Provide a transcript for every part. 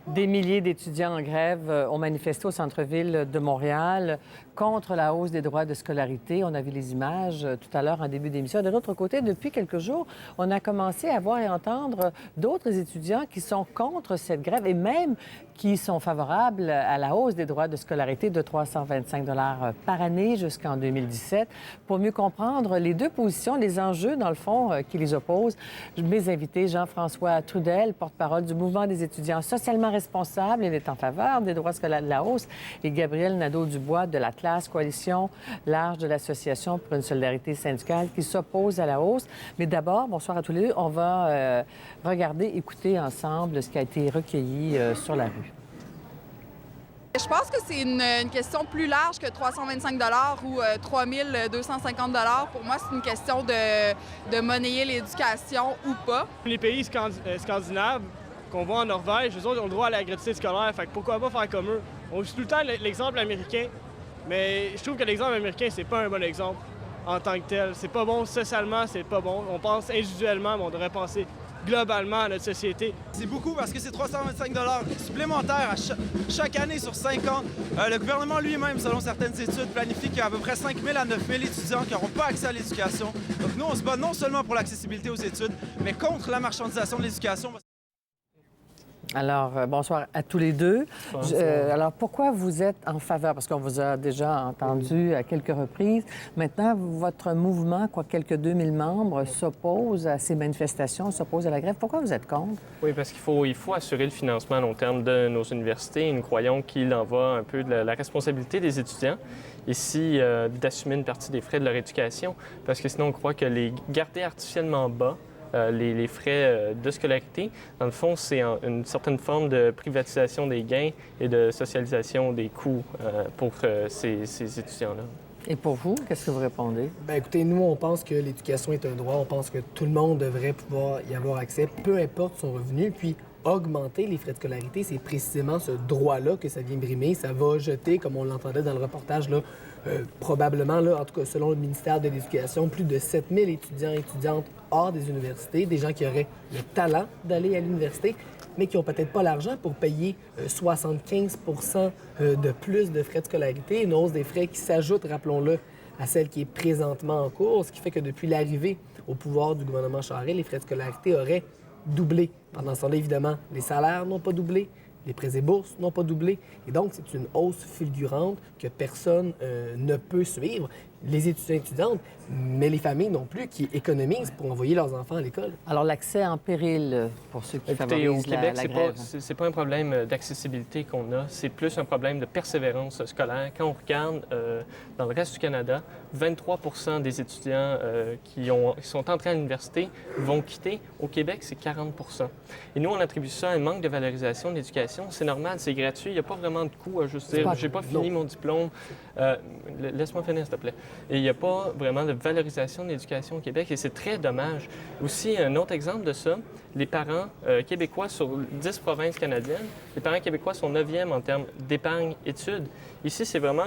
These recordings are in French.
Des milliers d'étudiants en grève ont manifesté au centre-ville de Montréal contre la hausse des droits de scolarité. On a vu les images tout à l'heure en début d'émission. De l'autre côté, depuis quelques jours, on a commencé à voir et entendre d'autres étudiants qui sont contre cette grève et même qui sont favorables à la hausse des droits de scolarité de 325 par année jusqu'en 2017. Pour mieux comprendre les deux positions, les enjeux, dans le fond, qui les opposent, mes invités, Jean-François Trudel, porte-parole du Mouvement des étudiants socialement responsables, il est en faveur des droits scolaires de la hausse, et Gabriel Nadeau-Dubois de la classe coalition large de l'Association pour une solidarité syndicale qui s'oppose à la hausse. Mais d'abord, bonsoir à tous les deux, on va regarder, écouter ensemble ce qui a été recueilli sur la rue. Je pense que c'est une question plus large que 325 ou 3250 Pour moi, c'est une question de monnayer l'éducation ou pas. Les pays scandinaves qu'on voit en Norvège, eux autres ont le droit à la gratuité scolaire. Fait que pourquoi pas faire comme eux? On utilise tout le temps l'exemple américain, mais je trouve que l'exemple américain, c'est pas un bon exemple en tant que tel. C'est pas bon socialement, c'est pas bon. On pense individuellement, mais on devrait penser globalement à notre société. C'est beaucoup parce que c'est 325 supplémentaires à chaque année sur 5 ans. Le gouvernement lui-même, selon certaines études, planifie qu'il y a à peu près 5 000 à 9 000 étudiants qui n'auront pas accès à l'éducation. Donc nous, on se bat non seulement pour l'accessibilité aux études, mais contre la marchandisation de l'éducation. Alors, bonsoir à tous les deux. Alors, pourquoi vous êtes en faveur? Parce qu'on vous a déjà entendu à quelques reprises. Maintenant, votre mouvement, quelques 2000 membres, s'oppose à ces manifestations, s'oppose à la grève. Pourquoi vous êtes contre? Oui, parce qu'il faut assurer le financement à long terme de nos universités. Nous croyons qu'il en va un peu de la responsabilité des étudiants ici d'assumer une partie des frais de leur éducation, parce que sinon, on croit que les garder artificiellement bas, les frais de scolarité, dans le fond, c'est une certaine forme de privatisation des gains et de socialisation des coûts pour ces étudiants-là. Et pour vous, qu'est-ce que vous répondez? Bien, écoutez, nous, on pense que l'éducation est un droit. On pense que tout le monde devrait pouvoir y avoir accès, peu importe son revenu. Puis, augmenter les frais de scolarité, c'est précisément ce droit-là que ça vient brimer. Ça va jeter, comme on l'entendait dans le reportage, là, probablement, là, en tout cas selon le ministère de l'Éducation, plus de 7000 étudiants et étudiantes hors des universités, des gens qui auraient le talent d'aller à l'université, mais qui n'ont peut-être pas l'argent pour payer 75 de plus de frais de scolarité, une hausse des frais qui s'ajoute, rappelons-le, à celle qui est présentement en cours, ce qui fait que depuis l'arrivée au pouvoir du gouvernement Charest, les frais de scolarité auraient doublé. Pendant ce temps-là, évidemment, les salaires n'ont pas doublé, les prêts et bourses n'ont pas doublé. Et donc, c'est une hausse fulgurante que personne ne peut suivre. Les étudiants et étudiantes, mais les familles non plus, qui économisent pour envoyer leurs enfants à l'école. Alors, l'accès en péril pour ceux qui favorisent au Québec, la grève. c'est pas un problème d'accessibilité qu'on a, c'est plus un problème de persévérance scolaire. Quand on regarde dans le reste du Canada, 23 des étudiants qui sont entrés à l'université vont quitter. Au Québec, c'est 40 Et nous, on attribue ça à un manque de valorisation de l'éducation. C'est normal, c'est gratuit, il n'y a pas vraiment de coût à juste dire « j'ai pas fini mon diplôme, laisse-moi finir, s'il te plaît ». Et il n'y a pas vraiment de valorisation de l'éducation au Québec et c'est très dommage. Aussi, un autre exemple de ça, les parents québécois sur 10 provinces canadiennes, les parents québécois sont 9e en termes d'épargne-études. Ici, c'est vraiment,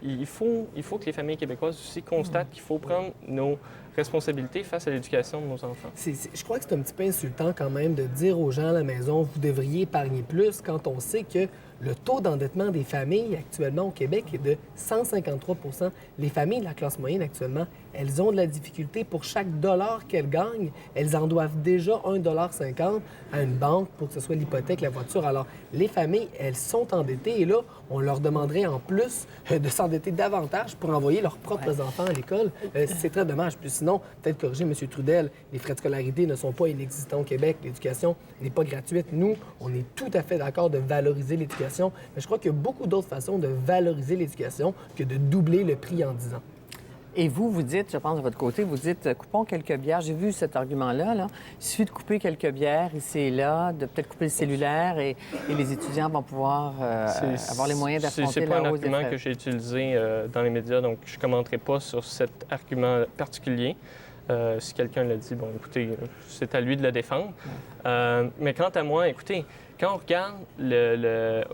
il faut que les familles québécoises aussi constatent qu'il faut prendre nos responsabilités face à l'éducation de nos enfants. Je crois que c'est un petit peu insultant quand même de dire aux gens à la maison, vous devriez épargner plus quand on sait que le taux d'endettement des familles actuellement au Québec est de 153 Les familles de la classe moyenne actuellement, elles ont de la difficulté. Pour chaque dollar qu'elles gagnent, elles en doivent déjà 1,50 à une banque pour que ce soit l'hypothèque, la voiture. Alors, les familles, elles sont endettées et là, on leur demanderait en plus de s'endetter davantage pour envoyer leurs propres enfants à l'école. C'est très dommage. Puis sinon, peut-être corriger M. Trudel, les frais de scolarité ne sont pas inexistants au Québec. L'éducation n'est pas gratuite. Nous, on est tout à fait d'accord de valoriser l'éducation, mais je crois qu'il y a beaucoup d'autres façons de valoriser l'éducation que de doubler le prix en 10 ans. Et vous dites, je pense de votre côté, vous dites coupons quelques bières. J'ai vu cet argument-là. Là. Il suffit de couper quelques bières ici et là, de peut-être couper le cellulaire et les étudiants vont pouvoir avoir les moyens d'affronter la hausse des frais. C'est pas un argument que j'ai utilisé dans les médias, donc je ne commenterai pas sur cet argument particulier. Si quelqu'un l'a dit, bon, écoutez, c'est à lui de le défendre. Mais quant à moi, écoutez, quand on regarde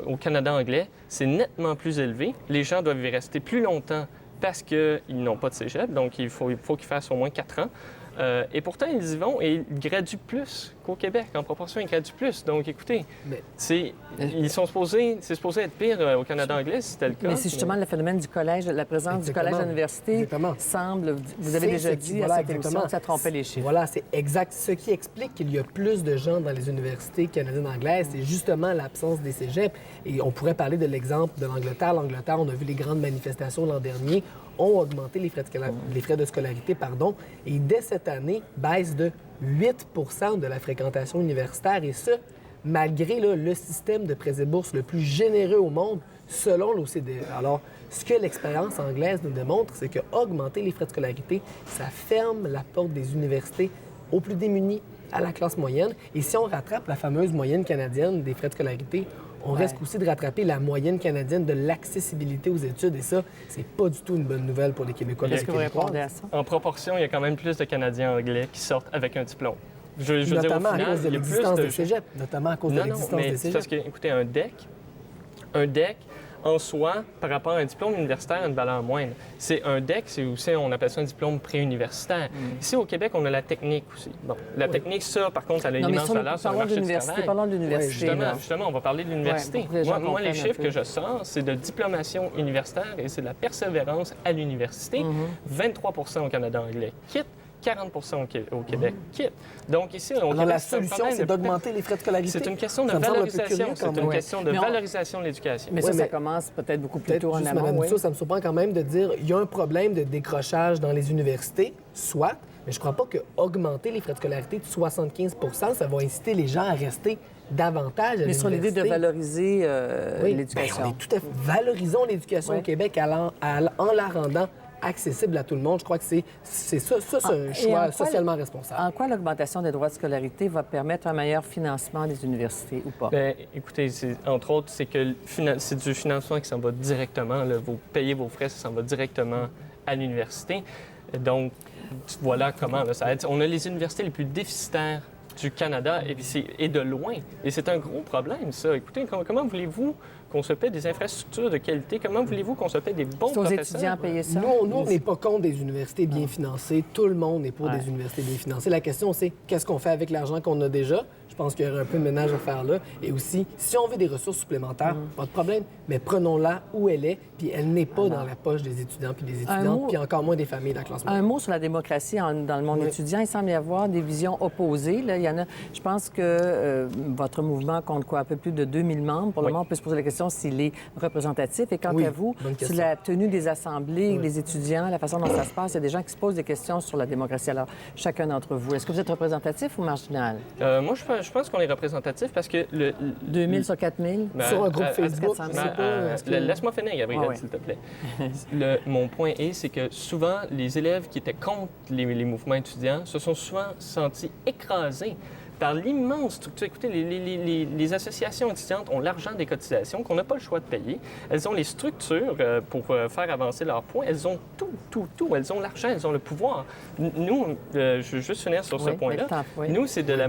au Canada anglais, c'est nettement plus élevé. Les gens doivent y rester plus longtemps parce qu'ils n'ont pas de cégep, donc il faut qu'ils fassent au moins 4 ans. Et pourtant, ils y vont et ils graduent plus qu'au Québec. En proportion, ils graduent plus. Donc, écoutez, Mais- c'est supposé être pire au Canada anglais si c'était le cas. Mais c'est justement le phénomène du collège, la présence du Exactement. collège à l'université Exactement. semble, vous avez déjà dit voilà, à cette exactement. émission que ça trompait les chiffres. Voilà, c'est exact. Ce qui explique qu'il y a plus de gens dans les universités canadiennes anglaises, c'est justement l'absence des cégeps. Et on pourrait parler de l'exemple de l'Angleterre. L'Angleterre, on a vu les grandes manifestations l'an dernier, ont augmenté les frais de scolarité, et dès cette année, baisse de 8 de la fréquentation universitaire, et ce, malgré là, le système de prêts et bourses le plus généreux au monde, selon l'OCDE. Alors, ce que l'expérience anglaise nous démontre, c'est que augmenter les frais de scolarité, ça ferme la porte des universités aux plus démunis, à la classe moyenne. Et si on rattrape la fameuse moyenne canadienne des frais de scolarité, on risque aussi de rattraper la moyenne canadienne de l'accessibilité aux études. Et ça, c'est pas du tout une bonne nouvelle pour les Québécois et les Est-ce que vous Québécoises. répondez à ça? En proportion, il y a quand même plus de Canadiens anglais qui sortent avec un diplôme. Je veux dire, au Notamment à final, cause de il y a plus l'existence de des cégeps. Notamment à cause de Non, l'existence mais des c'est parce cégeps. que, écoutez, un DEC, en soi, par rapport à un diplôme universitaire, a une valeur moindre. C'est un DEC, c'est aussi, on appelle ça un diplôme préuniversitaire. Ici, au Québec, on a la technique aussi. Bon, la technique, ça, par contre, elle a une Non, mais immense valeur sur le parlons marché du d'université. travail. Parlons de l'université. là. Justement, on va parler de l'université. Ouais, pour que les gens Moi, les comprennent un chiffres peu. que je sors, c'est de diplomation universitaire et c'est de la persévérance à l'université. 23 au Canada anglais quitte, 40 au Québec quitte. Donc ici, au Alors, Québec, la c'est un solution, problème c'est de d'augmenter les frais de scolarité. C'est une question de Ça me semble un peu valorisation. curieux, C'est quand une même. question de Mais valorisation de l'éducation. Mais Ouais, ça, mais- ça commence peut-être beaucoup plus Peut-être tôt en juste, amont. Mme oui. Dussault, ça me surprend quand même de dire il y a un problème de décrochage dans les universités, soit, mais je ne crois pas que augmenter les frais de scolarité de 75 ça va inciter les gens à rester davantage à Mais sur l'idée de l'université. valoriser Oui, l'éducation. ben, on est tout à fait... Valorisons l'éducation Oui. au Québec en la rendant accessible à tout le monde. Je crois que c'est ça, c'est un Et en choix quoi socialement responsable. En quoi l'augmentation des droits de scolarité va permettre un meilleur financement des universités ou pas? Bien, écoutez, entre autres, c'est que c'est du financement qui s'en va directement. Là, vous payez vos frais, ça s'en va directement à l'université. Donc, voilà comment là, ça aide. On a les universités les plus déficitaires du Canada et de loin. Et c'est un gros problème, ça. Écoutez, comment voulez-vous qu'on se paie des infrastructures de qualité? Comment voulez-vous qu'on se paie des bons C'est aux professeurs? étudiants à payer ça? Nous, on n'est pas contre des universités bien financées. Tout le monde est pour Ouais. des universités bien financées. La question, c'est qu'est-ce qu'on fait avec l'argent qu'on a déjà? Je pense qu'il y aurait un peu de ménage à faire là. Et aussi, si on veut des ressources supplémentaires, pas de problème, mais prenons-la où elle est, puis elle n'est pas dans la poche des étudiants puis des étudiantes, mot- puis encore moins des familles de la classe moyenne. Un mot sur la démocratie dans le monde Oui. étudiant. Il semble y avoir des visions opposées. Là. Il y en a, je pense que votre mouvement compte quoi? Un peu plus de 2000 membres. Pour le Oui. moment, on peut se poser la question s'il est représentatif. Et quant Oui, à vous, bonne sur question. la tenue des assemblées, des étudiants, la façon dont ça se passe, il y a des gens qui se posent des questions sur la démocratie. Alors, chacun d'entre vous, est-ce que vous êtes représentatif ou marginal? Moi, je pense qu'on est représentatif parce que 2000 sur 4000? Ben, Sur un groupe à- Facebook, à- je sais pas. est-ce que- Laisse-moi finir, Gabriel, Ah ouais. s'il te plaît. Mon point est, c'est que souvent, les élèves qui étaient contre les mouvements étudiants se sont souvent sentis écrasés par l'immense structure. Écoutez, les associations étudiantes ont l'argent des cotisations qu'on n'a pas le choix de payer. Elles ont les structures pour faire avancer leurs points. Elles ont tout. Elles ont l'argent, elles ont le pouvoir. Nous, je veux juste finir sur ce Oui, point-là. mais le temps, oui. Nous, c'est de la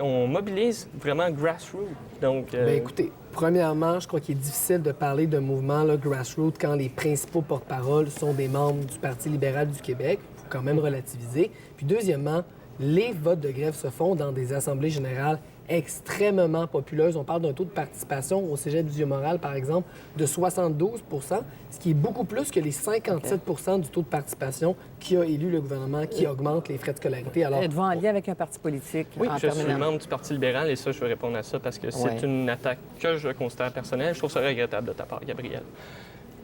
on mobilise vraiment grassroots. Donc, Bien, écoutez, premièrement, je crois qu'il est difficile de parler d'un mouvement là, grassroots quand les principaux porte-parole sont des membres du Parti libéral du Québec. Il faut quand même relativiser. Puis deuxièmement, les votes de grève se font dans des assemblées générales extrêmement populeuses. On parle d'un taux de participation au Cégep du Vieux-Montréal, par exemple, de 72 ce qui est beaucoup plus que les 57 du taux de participation qui a élu le gouvernement qui augmente les frais de scolarité. Alors, Êtes-vous en lien avec un parti politique? oui, en je suis terminant? membre du Parti libéral et ça, je veux répondre à ça parce que c'est Ouais. une attaque que je considère personnelle. Je trouve ça regrettable de ta part, Gabriel.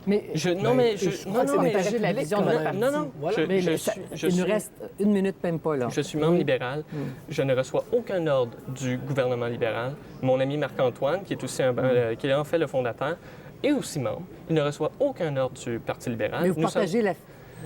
Mais crois que c'est partager la public vision quand de même. votre parti. Non. Voilà. Mais Je ça- suis- il je nous suis- reste une minute, même pas, là. Je suis membre libéral. Je ne reçois aucun ordre du gouvernement libéral. Mon ami Marc-Antoine, qui est aussi qui est en fait le fondateur, est aussi membre. Il ne reçoit aucun ordre du Parti libéral. Mais vous Nous sommes- partagez la...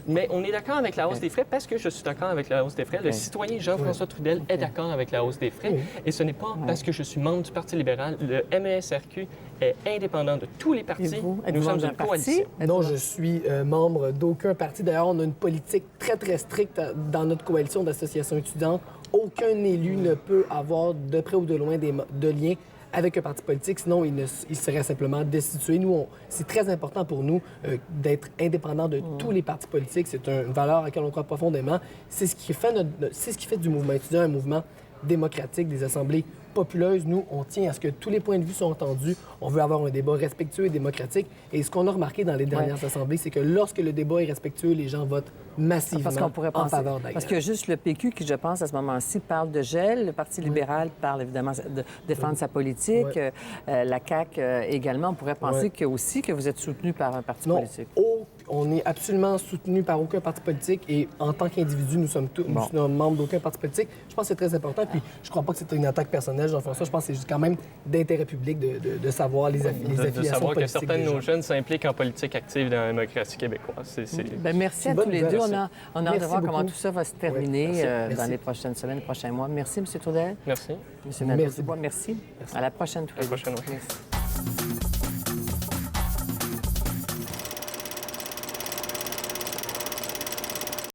Mais on est d'accord avec la hausse des frais parce que je suis d'accord avec la hausse des frais. Le Ok. citoyen Jean-François Trudel est d'accord avec la hausse des frais. Et ce n'est pas parce que je suis membre du Parti libéral. Le MESRQ est indépendant de tous les partis. Et vous? Êtes-vous Nous sommes membre d'un une parti? coalition. Non, je suis membre d'aucun parti. D'ailleurs, on a une politique très, très stricte dans notre coalition d'associations étudiantes. Aucun élu ne peut avoir de près ou de loin de lien avec un parti politique, sinon il serait simplement destitué. Nous, c'est très important pour nous d'être indépendants de tous les partis politiques. C'est une valeur à laquelle on croit profondément. C'est ce qui fait du mouvement étudiant un mouvement démocratique, des assemblées populeuses. Nous, on tient à ce que tous les points de vue soient entendus. On veut avoir un débat respectueux et démocratique. Et ce qu'on a remarqué dans les dernières assemblées, c'est que lorsque le débat est respectueux, les gens votent massivement en faveur de la grève. Parce qu'il y a juste le PQ qui, je pense, à ce moment-ci, parle de gel. Le Parti libéral parle évidemment de défendre sa politique. La CAQ également. On pourrait penser aussi que vous êtes soutenu par un parti politique. On n'est absolument soutenu par aucun parti politique et en tant qu'individu, nous sommes membres d'aucun parti politique. Je pense que c'est très important. Puis je crois pas que c'est une attaque personnelle, Jean-François. Je pense que c'est quand même d'intérêt public de savoir les affiliations politiques. De savoir que certains de nos jeunes s'impliquent en politique active dans la démocratie québécoise. Bien, merci à tous les deux. On a hâte de voir comment tout ça va se terminer dans les prochaines semaines, les prochains mois. Merci, M. Trudel. Merci. M. Nadeau-Dubois, merci. À la prochaine, tous les deux. À la prochaine, oui. Merci.